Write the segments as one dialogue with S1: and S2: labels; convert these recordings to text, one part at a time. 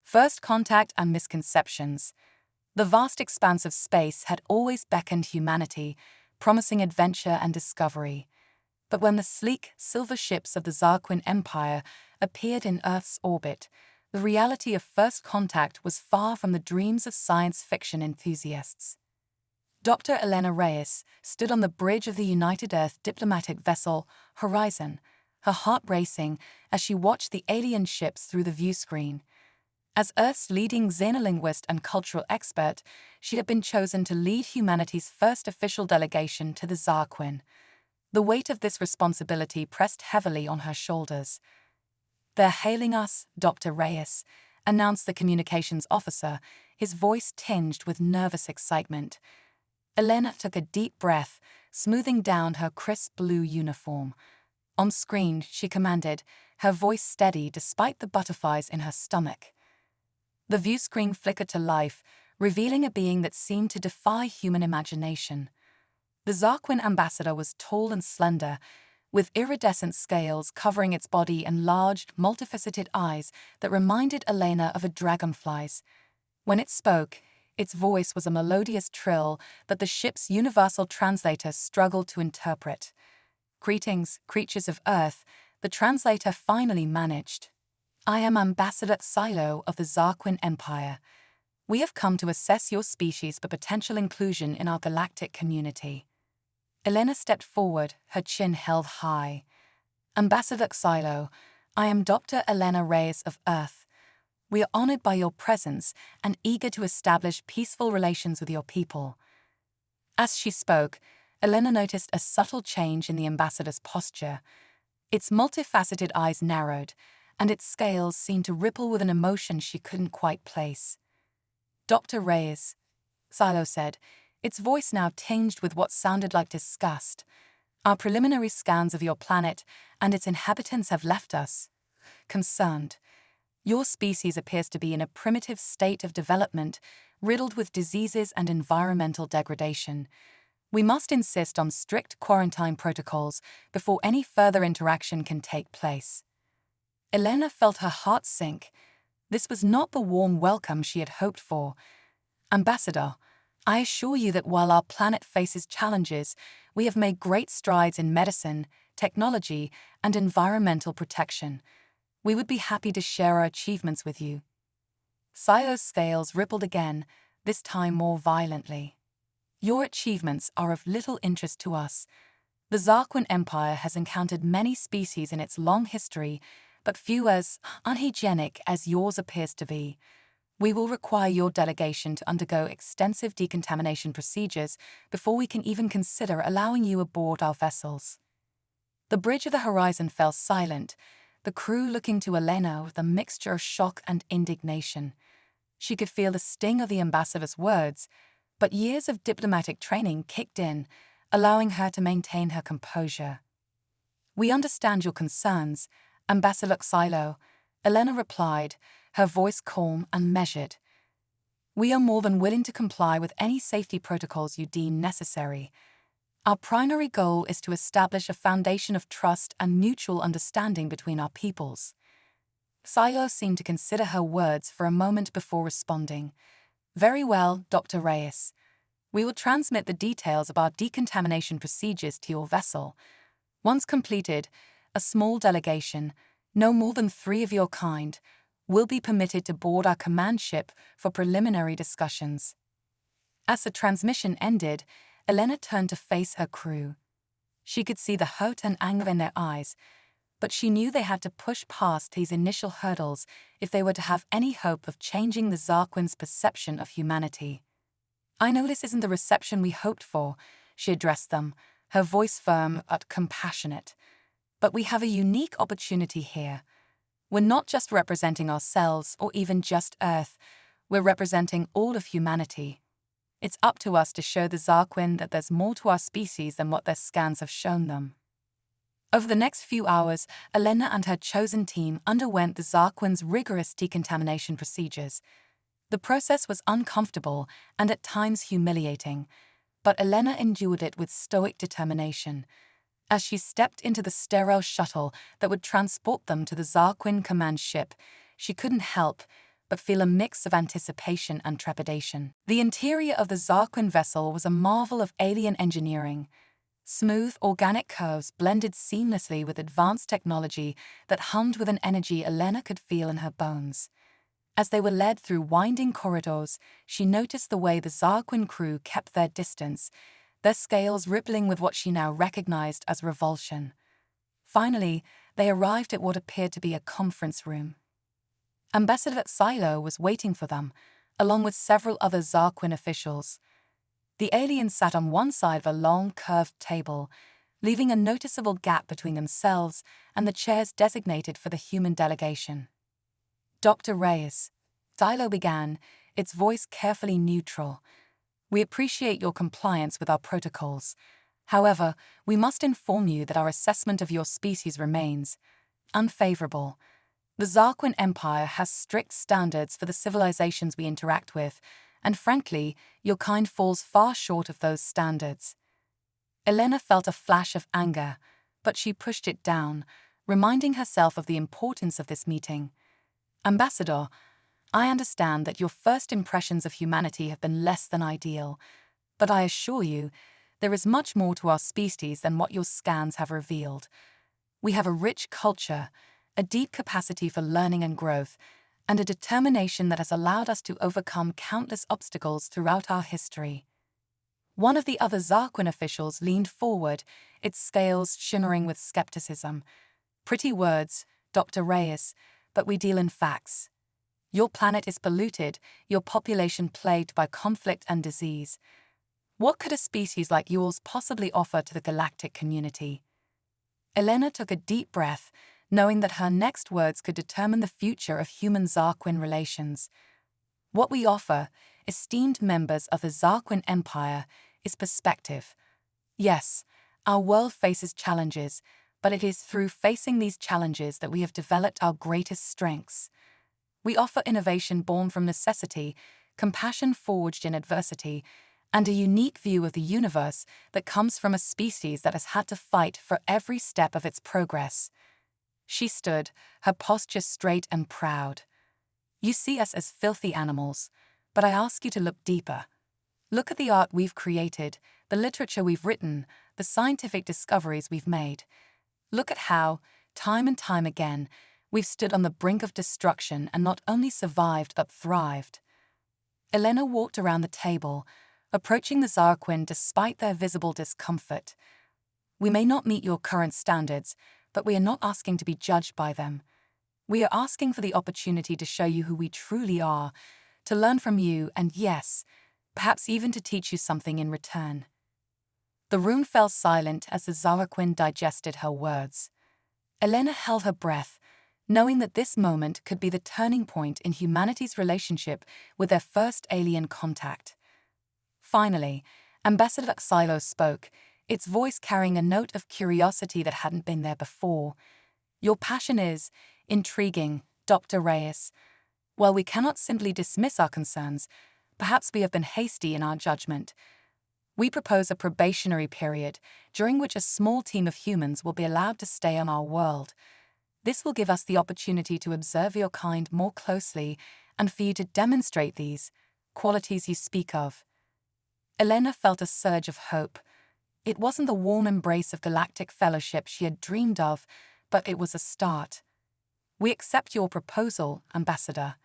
S1: First contact and misconceptions. The vast expanse of space had always beckoned humanity, promising adventure and discovery. But when the sleek, silver ships of the Zarquin Empire appeared in Earth's orbit, the reality of first contact was far from the dreams of science fiction enthusiasts. Dr. Elena Reyes stood on the bridge of the United Earth diplomatic vessel Horizon, her heart racing as she watched the alien ships through the viewscreen. As Earth's leading xenolinguist and cultural expert, she had been chosen to lead humanity's first official delegation to the Zarquin. The weight of this responsibility pressed heavily on her shoulders. "They're hailing us, Dr. Reyes," announced the communications officer, his voice tinged with nervous excitement. Elena took a deep breath, smoothing down her crisp blue uniform. On screen, she commanded, her voice steady despite the butterflies in her stomach. The viewscreen flickered to life, revealing a being that seemed to defy human imagination. The Zarquin ambassador was tall and slender, with iridescent scales covering its body and large, multifaceted eyes that reminded Elena of a dragonfly's. When it spoke, its voice was a melodious trill that the ship's universal translator struggled to interpret. "Greetings, creatures of Earth," the translator finally managed. "I am Ambassador Silo of the Zarquin Empire. We have come to assess your species for potential inclusion in our galactic community." Elena stepped forward, her chin held high. "Ambassador Silo, I am Dr. Elena Reyes of Earth. We are honored by your presence and eager to establish peaceful relations with your people." As she spoke, Elena noticed a subtle change in the ambassador's posture. Its multifaceted eyes narrowed, and its scales seemed to ripple with an emotion she couldn't quite place. "Dr. Reyes," Silo said, its voice now tinged with what sounded like disgust, "our preliminary scans of your planet and its inhabitants have left us concerned. Your species appears to be in a primitive state of development, riddled with diseases and environmental degradation. We must insist on strict quarantine protocols before any further interaction can take place." Elena felt her heart sink. This was not the warm welcome she had hoped for. "Ambassador, I assure you that while our planet faces challenges, we have made great strides in medicine, technology, and environmental protection. We would be happy to share our achievements with you." Silo's scales rippled again, this time more violently. "Your achievements are of little interest to us. The Zarquin Empire has encountered many species in its long history, but few as unhygienic as yours appears to be. We will require your delegation to undergo extensive decontamination procedures before we can even consider allowing you aboard our vessels." The bridge of the Horizon fell silent, the crew looking to Elena with a mixture of shock and indignation. She could feel the sting of the ambassador's words, but years of diplomatic training kicked in, allowing her to maintain her composure. "We understand your concerns, Ambassador Silo," Elena replied, her voice calm and measured. "We are more than willing to comply with any safety protocols you deem necessary. Our primary goal is to establish a foundation of trust and mutual understanding between our peoples." Silo seemed to consider her words for a moment before responding. "Very well, Dr. Reyes. We will transmit the details of our decontamination procedures to your vessel. Once completed, a small delegation, no more than 3 of your kind, will be permitted to board our command ship for preliminary discussions." As the transmission ended, Elena turned to face her crew. She could see the hurt and anger in their eyes, but she knew they had to push past these initial hurdles if they were to have any hope of changing the Zarquin's perception of humanity. "I know this isn't the reception we hoped for," she addressed them, her voice firm but compassionate. "But we have a unique opportunity here. We're not just representing ourselves or even just Earth, we're representing all of humanity. It's up to us to show the Zarquin that there's more to our species than what their scans have shown them." Over the next few hours, Elena and her chosen team underwent the Zarquin's rigorous decontamination procedures. The process was uncomfortable and at times humiliating, but Elena endured it with stoic determination. As she stepped into the sterile shuttle that would transport them to the Zarquin command ship, she couldn't help but feel a mix of anticipation and trepidation. The interior of the Zarquin vessel was a marvel of alien engineering. Smooth, organic curves blended seamlessly with advanced technology that hummed with an energy Elena could feel in her bones. As they were led through winding corridors, she noticed the way the Zarquin crew kept their distance, their scales rippling with what she now recognized as revulsion. Finally, they arrived at what appeared to be a conference room. Ambassador Xylo was waiting for them, along with several other Zarquin officials. The aliens sat on one side of a long, curved table, leaving a noticeable gap between themselves and the chairs designated for the human delegation. Dr. Reyes, Xylo began, its voice carefully neutral. We appreciate your compliance with our protocols. However, we must inform you that our assessment of your species remains unfavorable. The Zarquin Empire has strict standards for the civilizations we interact with, and frankly, your kind falls far short of those standards. Elena felt a flash of anger, but she pushed it down, reminding herself of the importance of this meeting. Ambassador, I understand that your first impressions of humanity have been less than ideal, but I assure you, there is much more to our species than what your scans have revealed. We have a rich culture, a deep capacity for learning and growth, and a determination that has allowed us to overcome countless obstacles throughout our history. One of the other Zarquin officials leaned forward, its scales shimmering with skepticism. Pretty words, Dr. Reyes, but we deal in facts. Your planet is polluted, your population plagued by conflict and disease. What could a species like yours possibly offer to the galactic community? Elena took a deep breath, knowing that her next words could determine the future of human-Zarquin relations. What we offer, esteemed members of the Zarquin Empire, is perspective. Yes, our world faces challenges, but it is through facing these challenges that we have developed our greatest strengths. We offer innovation born from necessity, compassion forged in adversity, and a unique view of the universe that comes from a species that has had to fight for every step of its progress. She stood, her posture straight and proud. You see us as filthy animals, but I ask you to look deeper. Look at the art we've created, the literature we've written, the scientific discoveries we've made. Look at how, time and time again, we've stood on the brink of destruction and not only survived but thrived. Elena walked around the table, approaching the Zarquin despite their visible discomfort. We may not meet your current standards, but we are not asking to be judged by them. We are asking for the opportunity to show you who we truly are, to learn from you, and yes, perhaps even to teach you something in return. The room fell silent as the Zarquin digested her words. Elena held her breath, knowing that this moment could be the turning point in humanity's relationship with their first alien contact. Finally, Ambassador Xylo spoke, its voice carrying a note of curiosity that hadn't been there before. Your passion is intriguing, Dr. Reyes. While we cannot simply dismiss our concerns, perhaps we have been hasty in our judgment. We propose a probationary period, during which a small team of humans will be allowed to stay on our world. This will give us the opportunity to observe your kind more closely and for you to demonstrate these qualities you speak of. Elena felt a surge of hope. It wasn't the warm embrace of galactic fellowship she had dreamed of, but it was a start. We accept your proposal, Ambassador.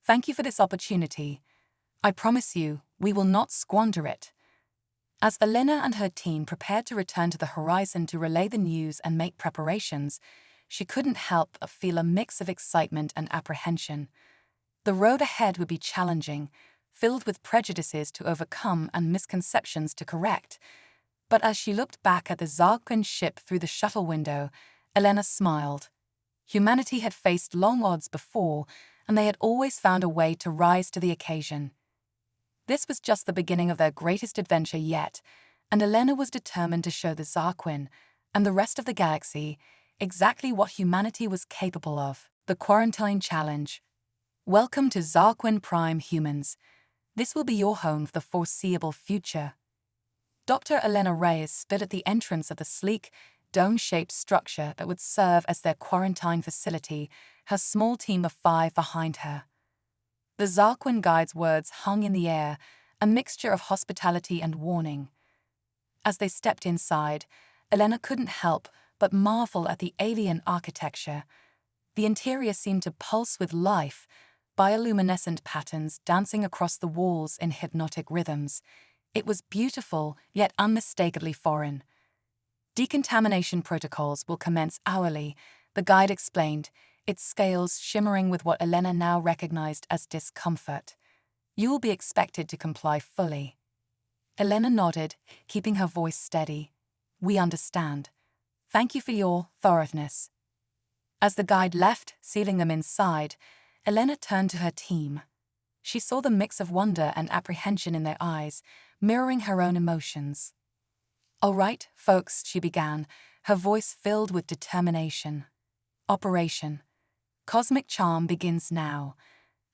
S1: Thank you for this opportunity. I promise you, we will not squander it. As Elena and her team prepared to return to the horizon to relay the news and make preparations, she couldn't help but feel a mix of excitement and apprehension. The road ahead would be challenging, filled with prejudices to overcome and misconceptions to correct. But as she looked back at the Zarquin ship through the shuttle window, Elena smiled. Humanity had faced long odds before, and they had always found a way to rise to the occasion. This was just the beginning of their greatest adventure yet, and Elena was determined to show the Zarquin and the rest of the galaxy exactly what humanity was capable of. The Quarantine Challenge. Welcome to Zarquin Prime Humans. This will be your home for the foreseeable future. Dr. Elena Reyes stood at the entrance of the sleek, dome-shaped structure that would serve as their quarantine facility, her small team of 5 behind her. The Zarquin guide's words hung in the air, a mixture of hospitality and warning. As they stepped inside, Elena couldn't help but marvel at the alien architecture. The interior seemed to pulse with life, bioluminescent patterns dancing across the walls in hypnotic rhythms. It was beautiful, yet unmistakably foreign. Decontamination protocols will commence hourly, the guide explained, its scales shimmering with what Elena now recognized as discomfort. You will be expected to comply fully. Elena nodded, keeping her voice steady. We understand. Thank you for your thoroughness. As the guide left, sealing them inside, Elena turned to her team. She saw the mix of wonder and apprehension in their eyes, mirroring her own emotions. All right, folks, she began, her voice filled with determination. Operation Cosmic Charm begins now.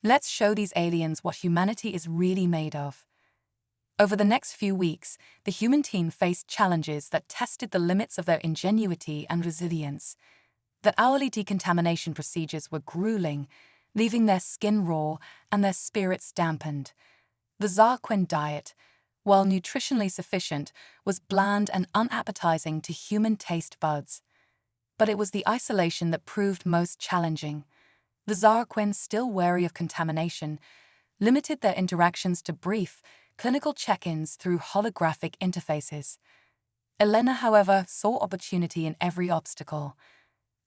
S1: Let's show these aliens what humanity is really made of. Over the next few weeks, the human team faced challenges that tested the limits of their ingenuity and resilience. The hourly decontamination procedures were grueling, leaving their skin raw and their spirits dampened. The Zarquin diet, while nutritionally sufficient, was bland and unappetizing to human taste buds. But it was the isolation that proved most challenging. The Zarquin, still wary of contamination, limited their interactions to brief, clinical check-ins through holographic interfaces. Elena, however, saw opportunity in every obstacle.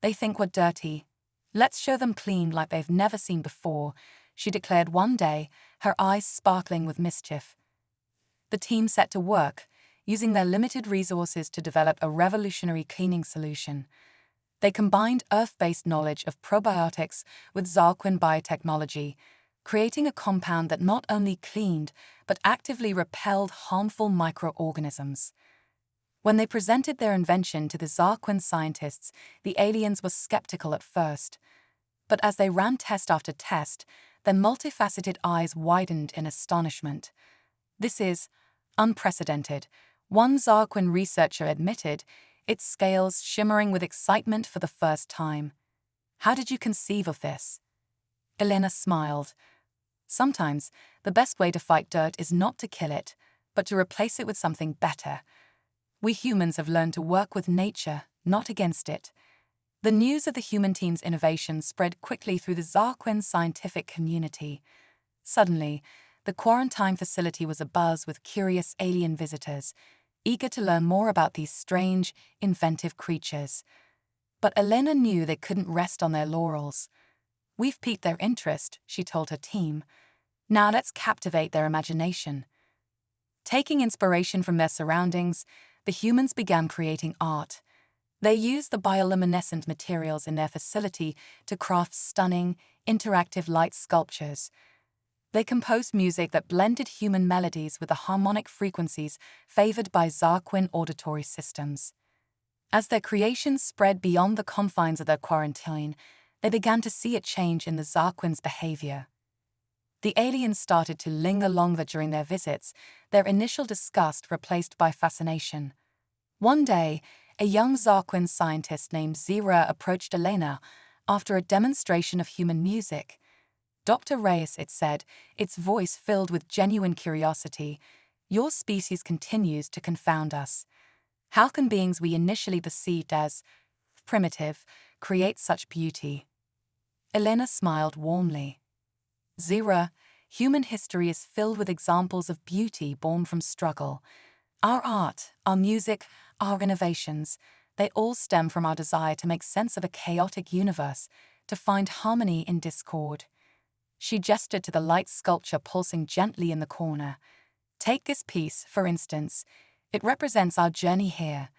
S1: They think we're dirty. Let's show them clean like they've never seen before, she declared one day, her eyes sparkling with mischief. The team set to work, using their limited resources to develop a revolutionary cleaning solution. They combined Earth-based knowledge of probiotics with Zarquin biotechnology, creating a compound that not only cleaned, but actively repelled harmful microorganisms. When they presented their invention to the Zarquin scientists, the aliens were skeptical at first. But as they ran test after test, their multifaceted eyes widened in astonishment. This is unprecedented, one Zarquin researcher admitted, its scales shimmering with excitement for the first time. How did you conceive of this? Elena smiled. Sometimes, the best way to fight dirt is not to kill it, but to replace it with something better. We humans have learned to work with nature, not against it. The news of the human team's innovation spread quickly through the Zarquin scientific community. Suddenly, the quarantine facility was abuzz with curious alien visitors, eager to learn more about these strange, inventive creatures. But Elena knew they couldn't rest on their laurels. We've piqued their interest, she told her team. Now let's captivate their imagination. Taking inspiration from their surroundings, the humans began creating art. They used the bioluminescent materials in their facility to craft stunning, interactive light sculptures. They composed music that blended human melodies with the harmonic frequencies favored by Zarquin auditory systems. As their creations spread beyond the confines of their quarantine, they began to see a change in the Zarquin's behavior. The aliens started to linger longer during their visits, their initial disgust replaced by fascination. One day, a young Zarquin scientist named Zira approached Elena after a demonstration of human music. Dr. Reyes, it said, its voice filled with genuine curiosity, your species continues to confound us. How can beings we initially perceived as primitive create such beauty? Elena smiled warmly. Zira, human history is filled with examples of beauty born from struggle. Our art, our music, our innovations, they all stem from our desire to make sense of a chaotic universe, to find harmony in discord. She gestured to the light sculpture pulsing gently in the corner. Take this piece, for instance. It represents our journey here.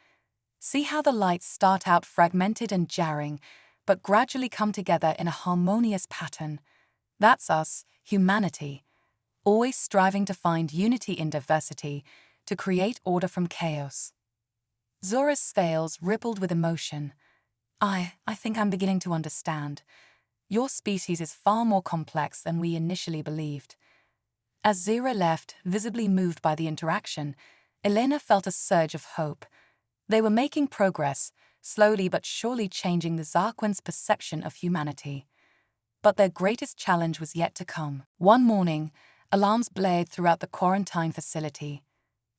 S1: See how the lights start out fragmented and jarring, but gradually come together in a harmonious pattern. That's us, humanity, always striving to find unity in diversity, to create order from chaos. Zora's scales rippled with emotion. I think I'm beginning to understand. Your species is far more complex than we initially believed. As Zira left, visibly moved by the interaction, Elena felt a surge of hope. They were making progress, slowly but surely changing the Zarquin's perception of humanity. But their greatest challenge was yet to come. One morning, alarms blared throughout the quarantine facility.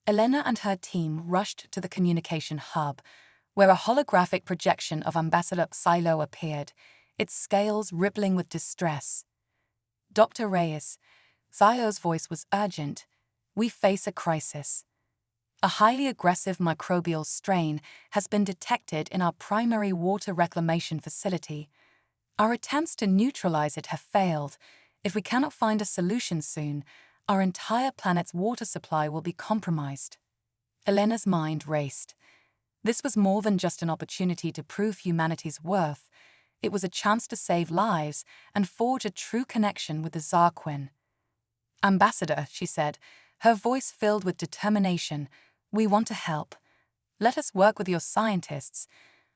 S1: Elena and her team rushed to the communication hub, where a holographic projection of Ambassador Silo appeared, its scales rippling with distress. Dr. Reyes, Silo's voice was urgent. We face a crisis. A highly aggressive microbial strain has been detected in our primary water reclamation facility. Our attempts to neutralize it have failed. If we cannot find a solution soon, our entire planet's water supply will be compromised. Elena's mind raced. This was more than just an opportunity to prove humanity's worth. It was a chance to save lives and forge a true connection with the Zarquin. Ambassador, she said, her voice filled with determination, we want to help. Let us work with your scientists.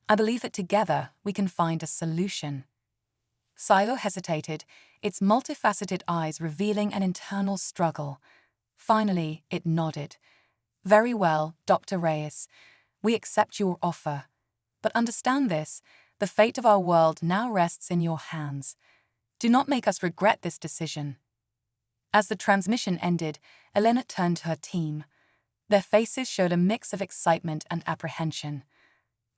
S1: I believe that together we can find a solution. Silo hesitated, its multifaceted eyes revealing an internal struggle. Finally, it nodded. Very well, Dr. Reyes. We accept your offer. But understand this, the fate of our world now rests in your hands. Do not make us regret this decision. As the transmission ended, Elena turned to her team. Their faces showed a mix of excitement and apprehension.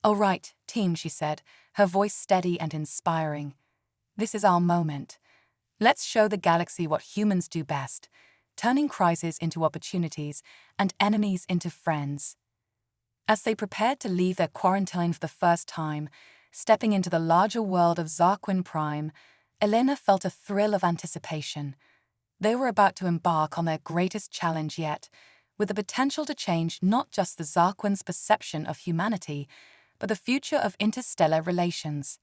S1: All right, team, she said, her voice steady and inspiring. This is our moment. Let's show the galaxy what humans do best, turning crises into opportunities and enemies into friends. As they prepared to leave their quarantine for the first time, stepping into the larger world of Zarquin Prime, Elena felt a thrill of anticipation. They were about to embark on their greatest challenge yet, with the potential to change not just the Zarquin's perception of humanity, but the future of interstellar relations.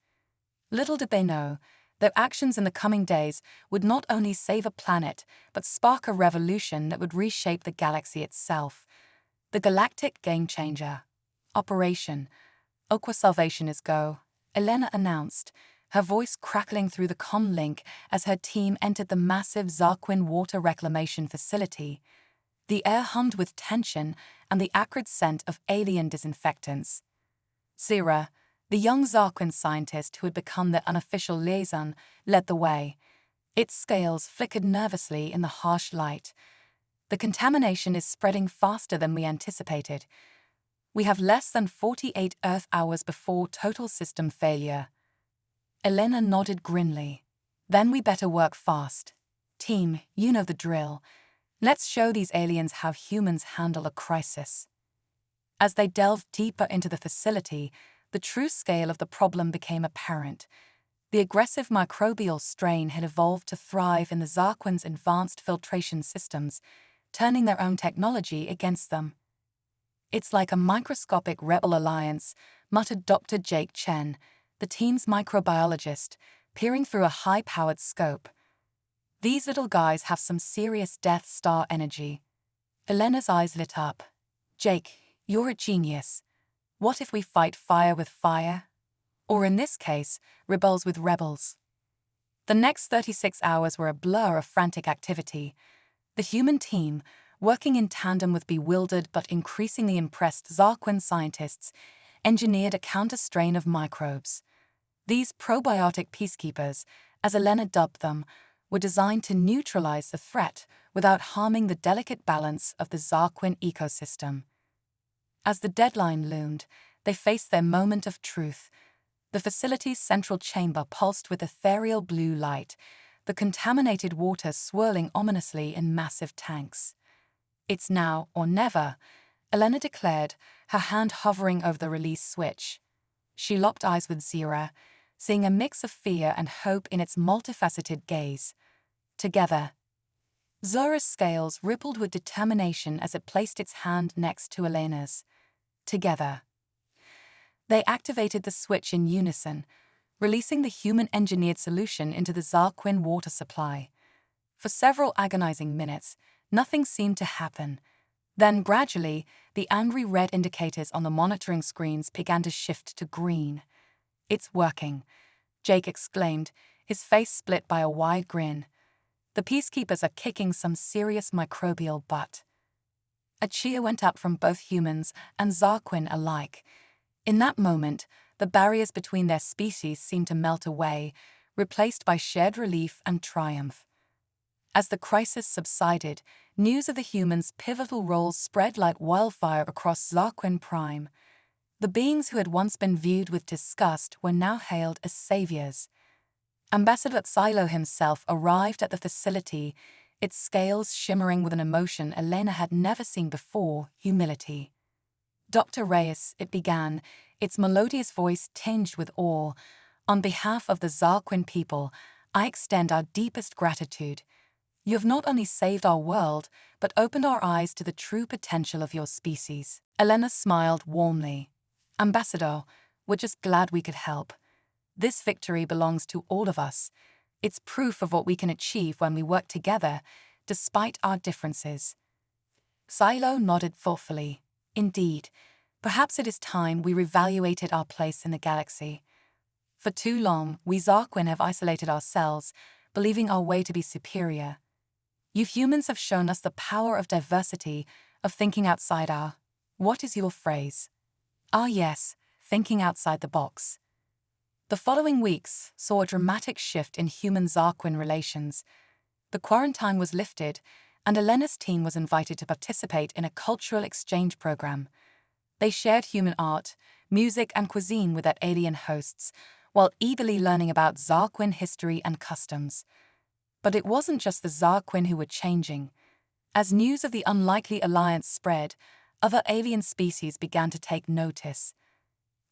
S1: Little did they know, their actions in the coming days would not only save a planet, but spark a revolution that would reshape the galaxy itself. The Galactic Game Changer. Operation Aqua Salvation is go, Elena announced, her voice crackling through the comm link as her team entered the massive Zarquin water reclamation facility. The air hummed with tension and the acrid scent of alien disinfectants. Zira, the young Zarquin scientist who had become their unofficial liaison, led the way. Its scales flickered nervously in the harsh light. The contamination is spreading faster than we anticipated. We have less than 48 Earth hours before total system failure. Elena nodded grimly. Then we better work fast. Team, you know the drill. Let's show these aliens how humans handle a crisis. As they delved deeper into the facility, the true scale of the problem became apparent. The aggressive microbial strain had evolved to thrive in the Zarquin's advanced filtration systems, turning their own technology against them. It's like a microscopic rebel alliance, muttered Dr. Jake Chen, the team's microbiologist, peering through a high-powered scope. These little guys have some serious Death Star energy. Elena's eyes lit up. Jake, you're a genius. What if we fight fire with fire? Or in this case, rebels with rebels? The next 36 hours were a blur of frantic activity. The human team, working in tandem with bewildered but increasingly impressed Zarquin scientists, engineered a counter-strain of microbes. These probiotic peacekeepers, as Elena dubbed them, were designed to neutralize the threat without harming the delicate balance of the Zarquin ecosystem. As the deadline loomed, they faced their moment of truth. The facility's central chamber pulsed with ethereal blue light, the contaminated water swirling ominously in massive tanks. It's now or never, Elena declared, her hand hovering over the release switch. She locked eyes with Zira, seeing a mix of fear and hope in its multifaceted gaze. Together, Zora's scales rippled with determination as it placed its hand next to Elena's. Together, they activated the switch in unison, releasing the human-engineered solution into the Zarquin water supply. For several agonizing minutes, nothing seemed to happen. Then, gradually, the angry red indicators on the monitoring screens began to shift to green. It's working, Jake exclaimed, his face split by a wide grin. The peacekeepers are kicking some serious microbial butt. A cheer went up from both humans and Zarquin alike. In that moment, the barriers between their species seemed to melt away, replaced by shared relief and triumph. As the crisis subsided, news of the humans' pivotal roles spread like wildfire across Zarquin Prime. The beings who had once been viewed with disgust were now hailed as saviors. Ambassador Xylo himself arrived at the facility, its scales shimmering with an emotion Elena had never seen before: humility. "Dr. Reyes," it began, its melodious voice tinged with awe, "on behalf of the Zarquin people, I extend our deepest gratitude. You have not only saved our world, but opened our eyes to the true potential of your species." Elena smiled warmly. "Ambassador, we're just glad we could help. This victory belongs to all of us. It's proof of what we can achieve when we work together, despite our differences." Xylo nodded thoughtfully. "Indeed, perhaps it is time we reevaluated our place in the galaxy. For too long, we Zarquin have isolated ourselves, believing our way to be superior. You humans have shown us the power of diversity, of thinking outside our— what is your phrase? Ah yes, thinking outside the box." The following weeks saw a dramatic shift in human-Zarquin relations. The quarantine was lifted, and Elena's team was invited to participate in a cultural exchange program. They shared human art, music, and cuisine with their alien hosts, while eagerly learning about Zarquin history and customs. But it wasn't just the Zarquin who were changing. As news of the unlikely alliance spread, other alien species began to take notice.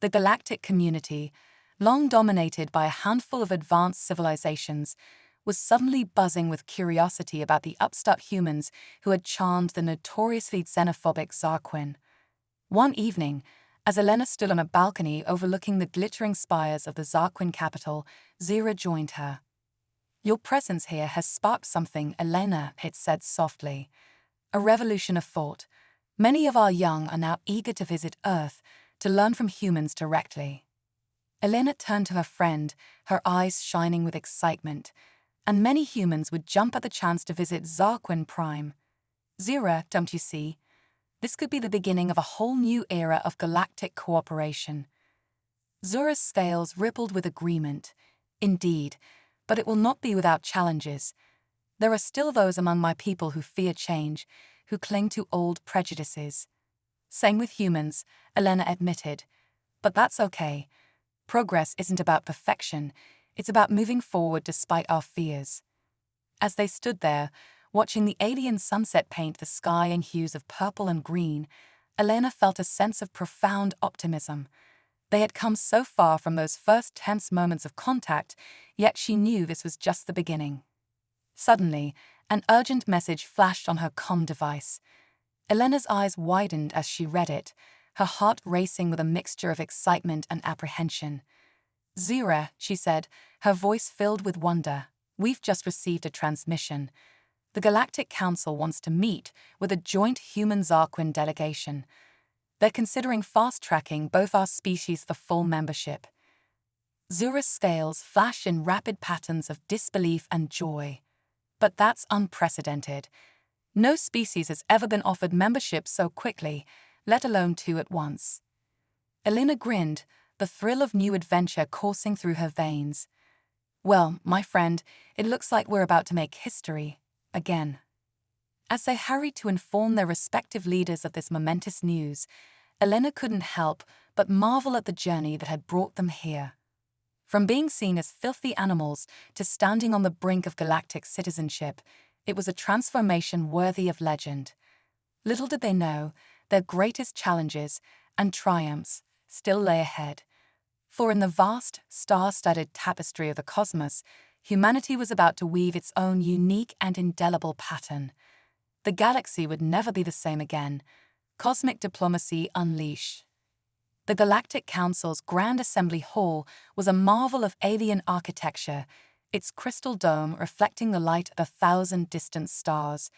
S1: The Galactic community, long dominated by a handful of advanced civilizations, was suddenly buzzing with curiosity about the upstart humans who had charmed the notoriously xenophobic Zarquin. One evening, as Elena stood on a balcony overlooking the glittering spires of the Zarquin capital, Zira joined her. "Your presence here has sparked something, Elena," it said softly. "A revolution of thought. Many of our young are now eager to visit Earth, to learn from humans directly." Elena turned to her friend, her eyes shining with excitement. "And many humans would jump at the chance to visit Zarquin Prime. Zira, don't you see? This could be the beginning of a whole new era of galactic cooperation." Zura's scales rippled with agreement. "Indeed, but it will not be without challenges. There are still those among my people who fear change, who cling to old prejudices." "Same with humans," Elena admitted. "But that's okay. Progress isn't about perfection, it's about moving forward despite our fears." As they stood there, watching the alien sunset paint the sky in hues of purple and green, Elena felt a sense of profound optimism. They had come so far from those first tense moments of contact, yet she knew this was just the beginning. Suddenly, an urgent message flashed on her comm device. Elena's eyes widened as she read it, her heart racing with a mixture of excitement and apprehension. "Zira," she said, her voice filled with wonder, "we've just received a transmission. The Galactic Council wants to meet with a joint human-Zarquin delegation. They're considering fast-tracking both our species for full membership." Zura's scales flashed in rapid patterns of disbelief and joy. "But that's unprecedented. No species has ever been offered membership so quickly, let alone two at once." Elena grinned, the thrill of new adventure coursing through her veins. "Well, my friend, it looks like we're about to make history. Again." As they hurried to inform their respective leaders of this momentous news, Elena couldn't help but marvel at the journey that had brought them here. From being seen as filthy animals to standing on the brink of galactic citizenship, it was a transformation worthy of legend. Little did they know, their greatest challenges and triumphs still lay ahead. For in the vast, star-studded tapestry of the cosmos, humanity was about to weave its own unique and indelible pattern. The galaxy would never be the same again. Cosmic diplomacy unleashed. The Galactic Council's Grand Assembly Hall was a marvel of alien architecture, its crystal dome reflecting the light of 1,000 distant stars.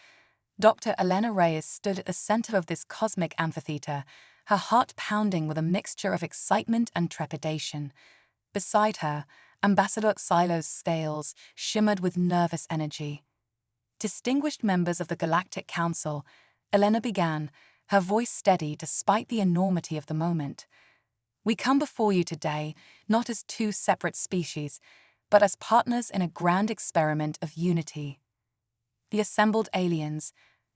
S1: Dr. Elena Reyes stood at the center of this cosmic amphitheater, her heart pounding with a mixture of excitement and trepidation. Beside her, Ambassador Xylo's scales shimmered with nervous energy. "Distinguished members of the Galactic Council," Elena began, her voice steady despite the enormity of the moment. "We come before you today, not as two separate species, but as partners in a grand experiment of unity. The assembled aliens,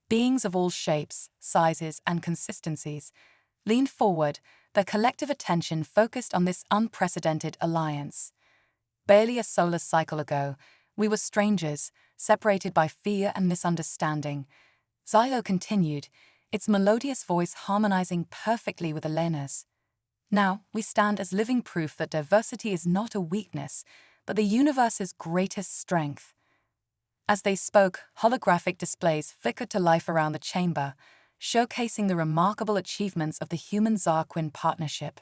S1: beings of all shapes, sizes, and consistencies, leaned forward, their collective attention focused on this unprecedented alliance. Barely a solar cycle ago, we were strangers, separated by fear and misunderstanding. Xylo continued, its melodious voice harmonizing perfectly with Elena's. Now, we stand as living proof that diversity is not a weakness, but the universe's greatest strength. As they spoke, holographic displays flickered to life around the chamber, showcasing the remarkable achievements of the human-Zarquin partnership.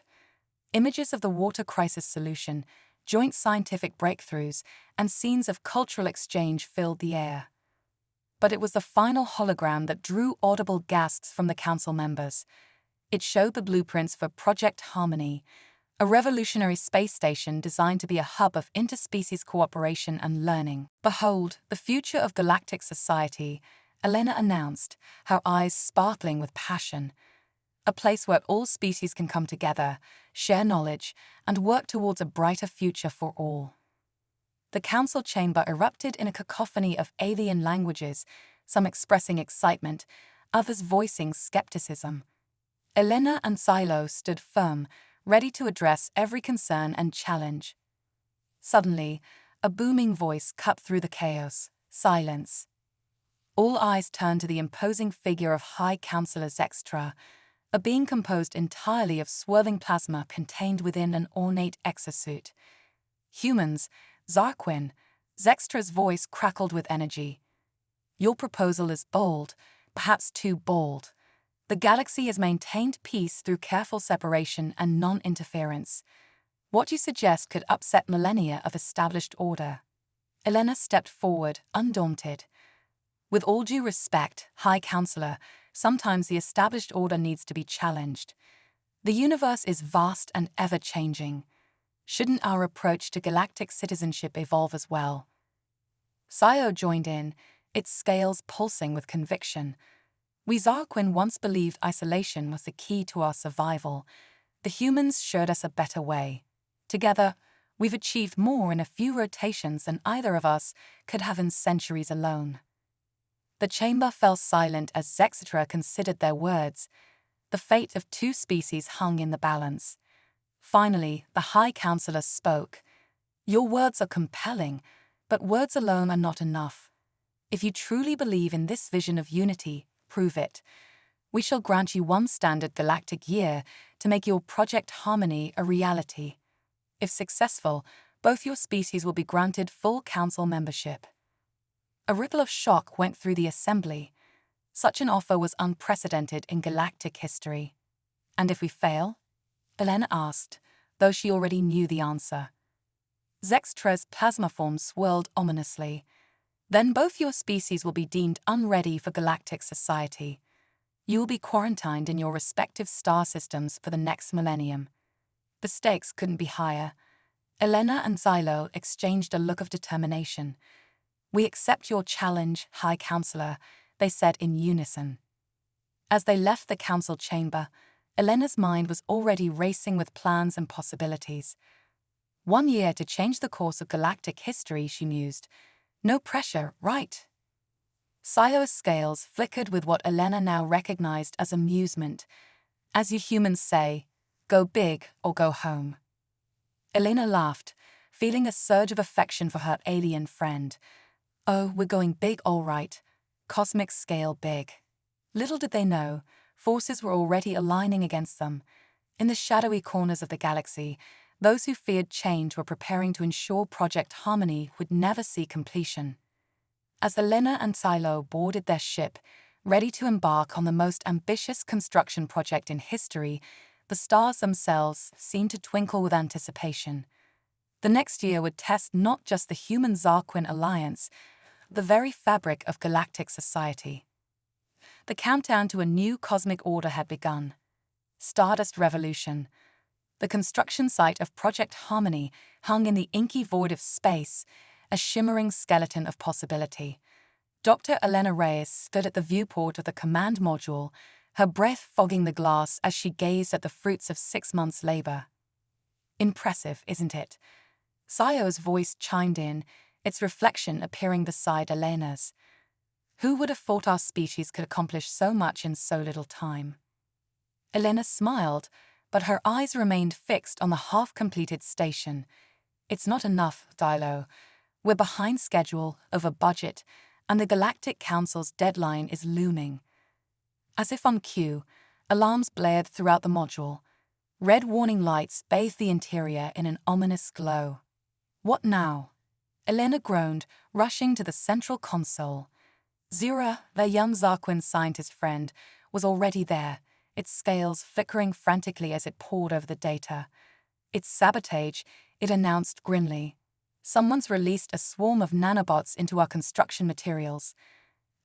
S1: Images of the water crisis solution, joint scientific breakthroughs, and scenes of cultural exchange filled the air. But it was the final hologram that drew audible gasps from the council members. It showed the blueprints for Project Harmony, a revolutionary space station designed to be a hub of interspecies cooperation and learning. "Behold, the future of galactic society," Elena announced, her eyes sparkling with passion. "A place where all species can come together, share knowledge, and work towards a brighter future for all." The council chamber erupted in a cacophony of alien languages, some expressing excitement, others voicing skepticism. Elena and Xylo stood firm, ready to address every concern and challenge. Suddenly, a booming voice cut through the chaos. Silence. All eyes turned to the imposing figure of High Counselor Zextra, a being composed entirely of swirling plasma contained within an ornate exosuit. "Humans, Zarquin," Zextra's voice crackled with energy. "Your proposal is bold, perhaps too bold. The galaxy has maintained peace through careful separation and non-interference. What you suggest could upset millennia of established order." Elena stepped forward, undaunted. "With all due respect, High Counselor, sometimes the established order needs to be challenged. The universe is vast and ever-changing. Shouldn't our approach to galactic citizenship evolve as well?" Xylo joined in, its scales pulsing with conviction. "We Zarquin once believed isolation was the key to our survival. The humans showed us a better way. Together, we've achieved more in a few rotations than either of us could have in centuries alone." The chamber fell silent as Zextra considered their words. The fate of two species hung in the balance. Finally, the High Counselor spoke. "Your words are compelling, but words alone are not enough. If you truly believe in this vision of unity, prove it. We shall grant you one standard galactic year to make your Project Harmony a reality. If successful, both your species will be granted full council membership." A ripple of shock went through the assembly. Such an offer was unprecedented in galactic history. "And if we fail?" Elena asked, though she already knew the answer. Zextra's plasma form swirled ominously. "Then both your species will be deemed unready for galactic society. You will be quarantined in your respective star systems for the next millennium." The stakes couldn't be higher. Elena and Xylo exchanged a look of determination. "We accept your challenge, High Counselor," they said in unison. As they left the council chamber, Elena's mind was already racing with plans and possibilities. 1 year to change the course of galactic history, she mused. No pressure, right? Xylo's scales flickered with what Elena now recognized as amusement. "As you humans say, go big or go home." Elena laughed, feeling a surge of affection for her alien friend. "Oh, we're going big all right. Cosmic scale big." Little did they know, forces were already aligning against them. In the shadowy corners of the galaxy, those who feared change were preparing to ensure Project Harmony would never see completion. As Elena and Xylo boarded their ship, ready to embark on the most ambitious construction project in history, the stars themselves seemed to twinkle with anticipation. The next year would test not just the human-Zarquin alliance, the very fabric of galactic society. The countdown to a new cosmic order had begun. Stardust Revolution. The construction site of Project Harmony hung in the inky void of space, a shimmering skeleton of possibility. Dr. Elena Reyes stood at the viewport of the command module, her breath fogging the glass as she gazed at the fruits of 6 months' labor. "Impressive, isn't it?" Sayo's voice chimed in, its reflection appearing beside Elena's. Who would have thought our species could accomplish so much in so little time? Elena smiled, but her eyes remained fixed on the half-completed station. It's not enough, Dilo. We're behind schedule, over budget, and the Galactic Council's deadline is looming. As if on cue, alarms blared throughout the module. Red warning lights bathed the interior in an ominous glow. What now? Elena groaned, rushing to the central console. Zira, their young Zarquin scientist friend, was already there, its scales flickering frantically as it pored over the data. It's sabotage, it announced grimly. Someone's released a swarm of nanobots into our construction materials.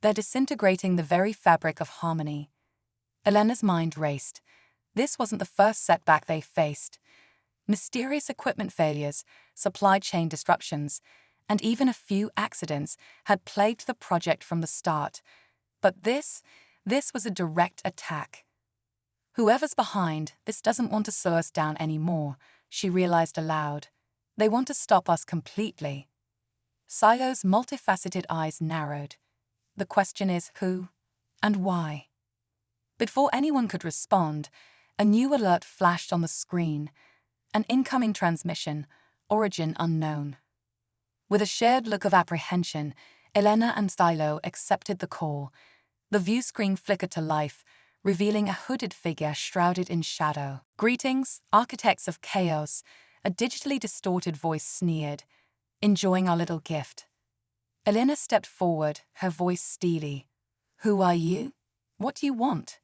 S1: They're disintegrating the very fabric of harmony. Elena's mind raced. This wasn't the first setback they faced. Mysterious equipment failures, supply chain disruptions, and even a few accidents had plagued the project from the start. But this was a direct attack. Whoever's behind, this doesn't want to slow us down anymore, she realized aloud. They want to stop us completely. Sayo's multifaceted eyes narrowed. The question is who and why? Before anyone could respond, a new alert flashed on the screen. An incoming transmission, origin unknown. With a shared look of apprehension, Elena and Stylo accepted the call. The view screen flickered to life, revealing a hooded figure shrouded in shadow. Greetings, architects of chaos, a digitally distorted voice sneered. Enjoying our little gift. Elena stepped forward, her voice steely. Who are you? What do you want?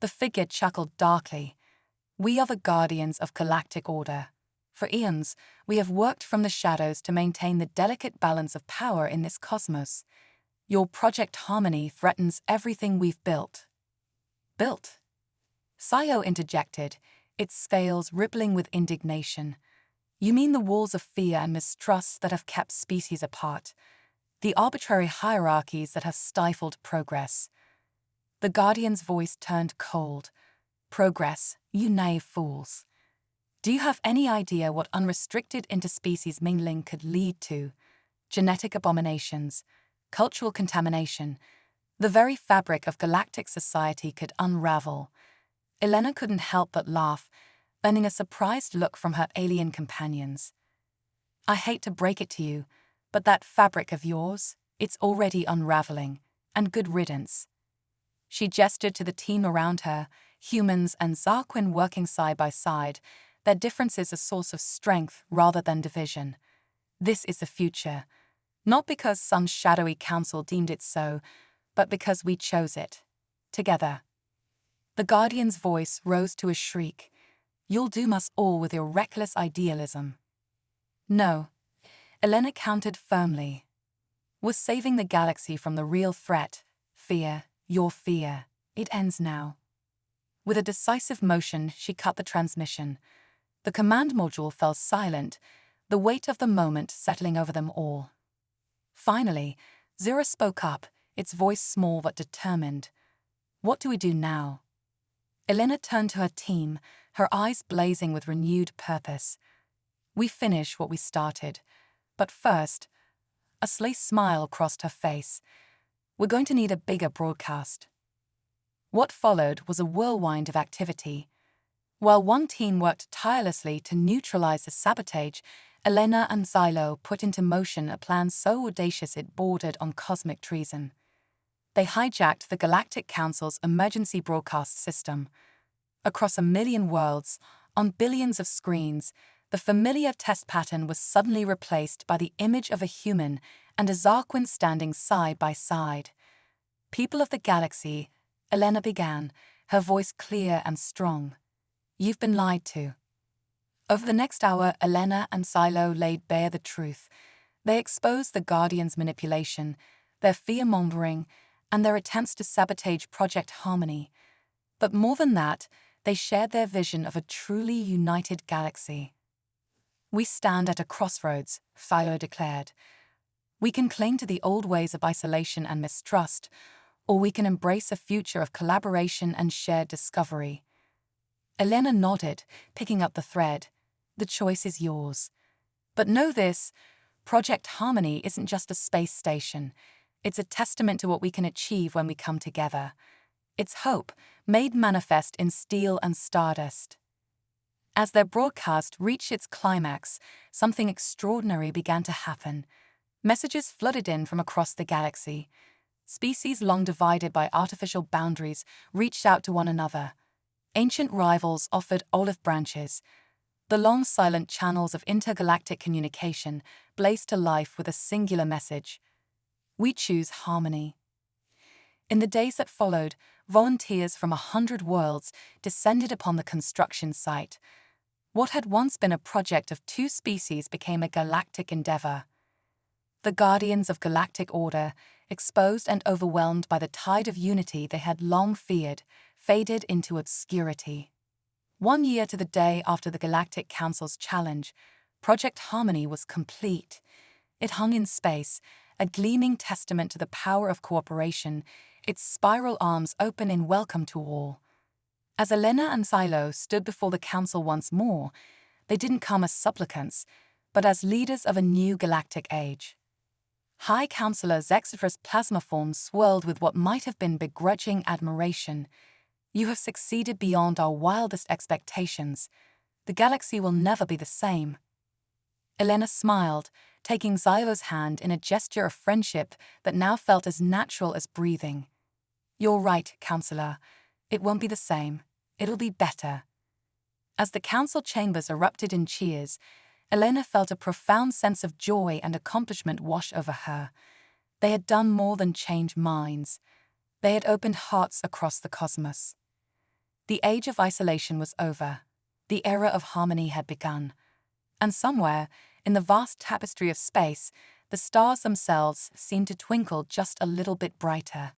S1: The figure chuckled darkly. We are the guardians of galactic order. For eons, we have worked from the shadows to maintain the delicate balance of power in this cosmos. Your Project Harmony threatens everything we've built. Built? Sayo interjected, its scales rippling with indignation. You mean the walls of fear and mistrust that have kept species apart? The arbitrary hierarchies that have stifled progress? The Guardian's voice turned cold. Progress, you naive fools. Do you have any idea what unrestricted interspecies mingling could lead to? Genetic abominations, cultural contamination. The very fabric of galactic society could unravel. Elena couldn't help but laugh, earning a surprised look from her alien companions. I hate to break it to you, but that fabric of yours, it's already unraveling, and good riddance. She gestured to the team around her, humans and Zarquin working side by side, their differences a source of strength rather than division. This is the future, not because some shadowy council deemed it so, but because we chose it. Together. The Guardian's voice rose to a shriek. You'll doom us all with your reckless idealism. No, Elena countered firmly. We're saving the galaxy from the real threat. Fear, your fear. It ends now. With a decisive motion, she cut the transmission. The command module fell silent, the weight of the moment settling over them all. Finally, Zira spoke up, its voice small but determined. What do we do now? Elena turned to her team, her eyes blazing with renewed purpose. We finish what we started. But first, a sly smile crossed her face. We're going to need a bigger broadcast. What followed was a whirlwind of activity. While one team worked tirelessly to neutralize the sabotage, Elena and Xylo put into motion a plan so audacious it bordered on cosmic treason. They hijacked the Galactic Council's emergency broadcast system. Across 1 million worlds, on billions of screens, the familiar test pattern was suddenly replaced by the image of a human and a Zarquin standing side by side. People of the galaxy, Elena began, her voice clear and strong. You've been lied to. Over the next hour, Elena and Xylo laid bare the truth. They exposed the Guardians' manipulation, their fear-mongering, and their attempts to sabotage Project Harmony. But more than that, they shared their vision of a truly united galaxy. We stand at a crossroads, Xylo declared. We can cling to the old ways of isolation and mistrust, or we can embrace a future of collaboration and shared discovery. Elena nodded, picking up the thread. The choice is yours. But know this, Project Harmony isn't just a space station. It's a testament to what we can achieve when we come together. It's hope, made manifest in steel and stardust. As their broadcast reached its climax, something extraordinary began to happen. Messages flooded in from across the galaxy. Species long divided by artificial boundaries reached out to one another. Ancient rivals offered olive branches. The long silent channels of intergalactic communication blazed to life with a singular message. We choose harmony. In the days that followed, volunteers from 100 worlds descended upon the construction site. What had once been a project of two species became a galactic endeavor. The guardians of galactic order, exposed and overwhelmed by the tide of unity they had long feared, faded into obscurity. 1 year to the day after the Galactic Council's challenge, Project Harmony was complete. It hung in space, a gleaming testament to the power of cooperation, its spiral arms open in welcome to all. As Elena and Silo stood before the Council once more, they didn't come as supplicants, but as leaders of a new galactic age. High Counselor Zexifra's plasma form swirled with what might have been begrudging admiration. You have succeeded beyond our wildest expectations. The galaxy will never be the same. Elena smiled, taking Xylo's hand in a gesture of friendship that now felt as natural as breathing. You're right, Counselor. It won't be the same. It'll be better. As the council chambers erupted in cheers, Elena felt a profound sense of joy and accomplishment wash over her. They had done more than change minds. They had opened hearts across the cosmos. The age of isolation was over. The era of harmony had begun. And somewhere, in the vast tapestry of space, the stars themselves seemed to twinkle just a little bit brighter.